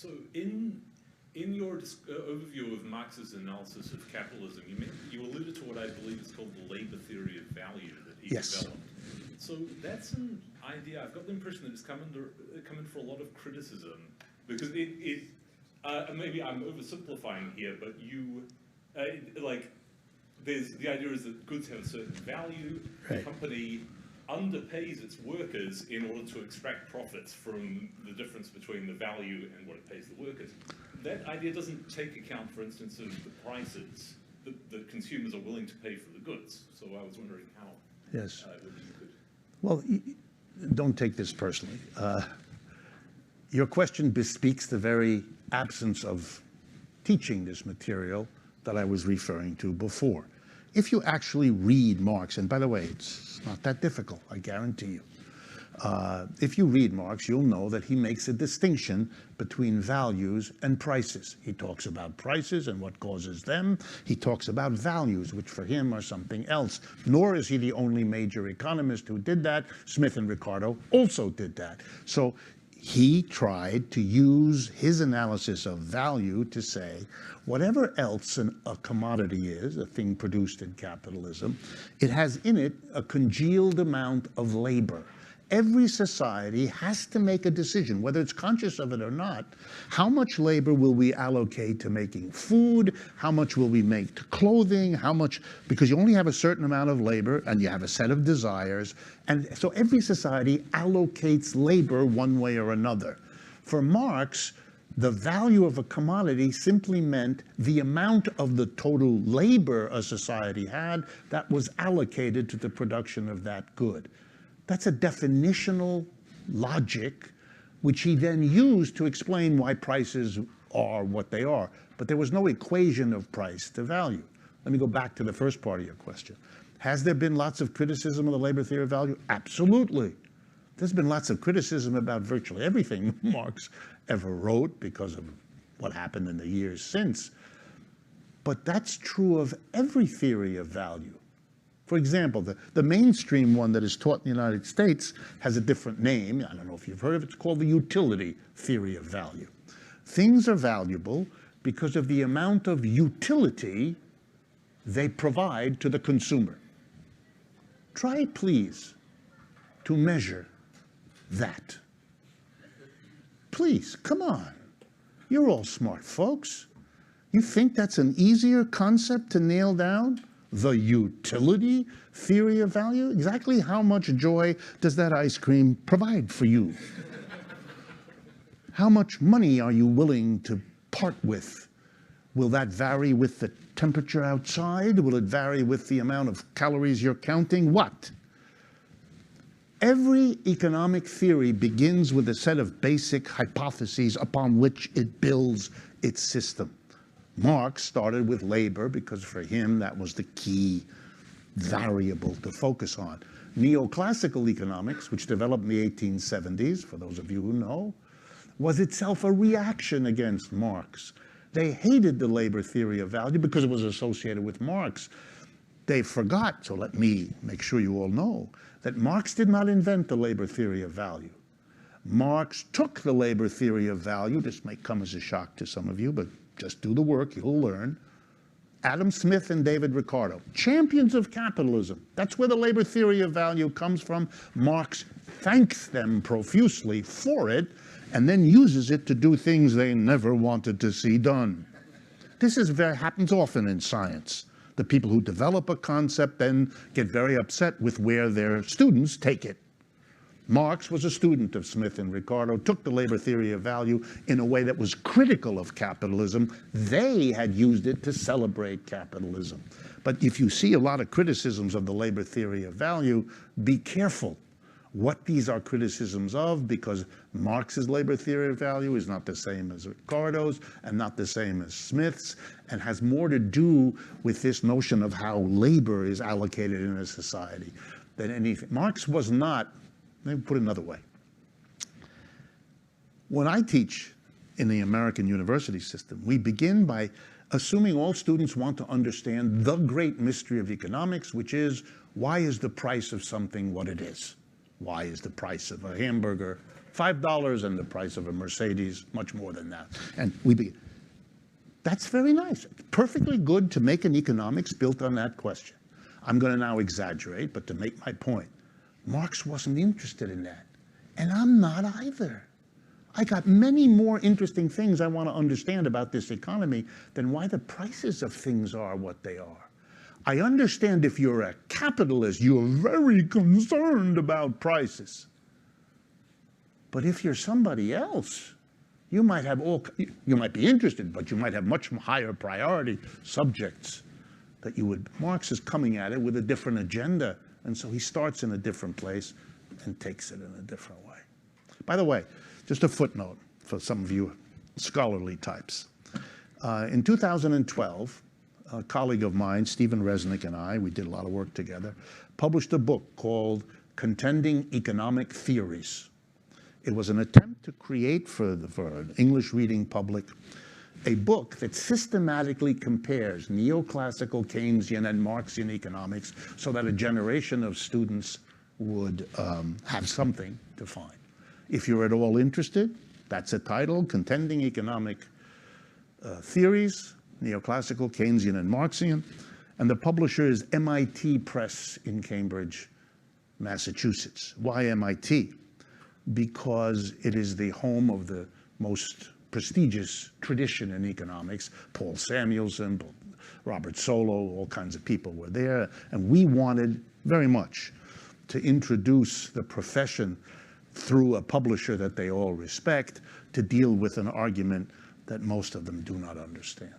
So in your overview of Marx's analysis of capitalism, you alluded to what I believe is called the labor theory of value that he developed. So that's an idea. I've got the impression that it's come in for a lot of criticism because maybe I'm oversimplifying here, but the idea is that goods have a certain value. Right. The company underpays its workers in order to extract profits from the difference between the value and what it pays the workers. That idea doesn't take account, for instance, of the prices that consumers are willing to pay for the goods. So I was wondering how. Yes. Whether you could. Well, don't take this personally. Your question bespeaks the very absence of teaching this material that I was referring to before. If you actually read Marx, and by the way, it's not that difficult, I guarantee you. If you read Marx, you'll know that he makes a distinction between values and prices. He talks about prices and what causes them. He talks about values, which for him are something else. Nor is he the only major economist who did that. Smith and Ricardo also did that. So he tried to use his analysis of value to say, whatever else a commodity is, a thing produced in capitalism, it has in it a congealed amount of labor. Every society has to make a decision, whether it's conscious of it or not. How much labor will we allocate to making food? How much will we make to clothing? How much, because you only have a certain amount of labor and you have a set of desires. And so every society allocates labor one way or another. For Marx, the value of a commodity simply meant the amount of the total labor a society had that was allocated to the production of that good. That's a definitional logic, which he then used to explain why prices are what they are. But there was no equation of price to value. Let me go back to the first part of your question. Has there been lots of criticism of the labor theory of value? Absolutely. There's been lots of criticism about virtually everything Marx ever wrote because of what happened in the years since. But that's true of every theory of value. For example, the mainstream one that is taught in the United States has a different name. I don't know if you've heard of it. It's called the utility theory of value. Things are valuable because of the amount of utility they provide to the consumer. Try, please, to measure that. Please, come on. You're all smart folks. You think that's an easier concept to nail down? The utility theory of value? Exactly how much joy does that ice cream provide for you? How much money are you willing to part with? Will that vary with the temperature outside? Will it vary with the amount of calories you're counting? What? Every economic theory begins with a set of basic hypotheses upon which it builds its system. Marx started with labor because for him that was the key variable to focus on. Neoclassical economics, which developed in the 1870s, for those of you who know, was itself a reaction against Marx. They hated the labor theory of value because it was associated with Marx. They forgot, so let me make sure you all know, that Marx did not invent the labor theory of value. Marx took the labor theory of value. This may come as a shock to some of you, but just do the work, you'll learn. Adam Smith and David Ricardo, champions of capitalism. That's where the labor theory of value comes from. Marx thanks them profusely for it and then uses it to do things they never wanted to see done. This happens often in science. The people who develop a concept then get very upset with where their students take it. Marx was a student of Smith and Ricardo, took the labor theory of value in a way that was critical of capitalism. They had used it to celebrate capitalism. But if you see a lot of criticisms of the labor theory of value, be careful what these are criticisms of, because Marx's labor theory of value is not the same as Ricardo's and not the same as Smith's, and has more to do with this notion of how labor is allocated in a society than anything. Marx was not. Let me put it another way. When I teach in the American university system, we begin by assuming all students want to understand the great mystery of economics, which is, why is the price of something what it is? Why is the price of a hamburger $5 and the price of a Mercedes, much more than that. And that's very nice. Perfectly good to make an economics built on that question. I'm going to now exaggerate, but to make my point, Marx wasn't interested in that. And I'm not either. I got many more interesting things I want to understand about this economy than why the prices of things are what they are. I understand if you're a capitalist, you're very concerned about prices. But if you're somebody else, you might be interested, but you might have much higher priority subjects that you would. Marx is coming at it with a different agenda, and so he starts in a different place and takes it in a different way. By the way, just a footnote for some of you scholarly types. In 2012, a colleague of mine, Stephen Resnick, and I, we did a lot of work together, published a book called Contending Economic Theories. It was an attempt to create for an English reading public a book that systematically compares neoclassical Keynesian and Marxian economics so that a generation of students would have something to find. If you're at all interested, that's a title, Contending Economic Theories, Neoclassical, Keynesian, and Marxian. And the publisher is MIT Press in Cambridge, Massachusetts. Why MIT? Because it is the home of the most prestigious tradition in economics. Paul Samuelson, Robert Solow, all kinds of people were there. And we wanted very much to introduce the profession through a publisher that they all respect to deal with an argument that most of them do not understand.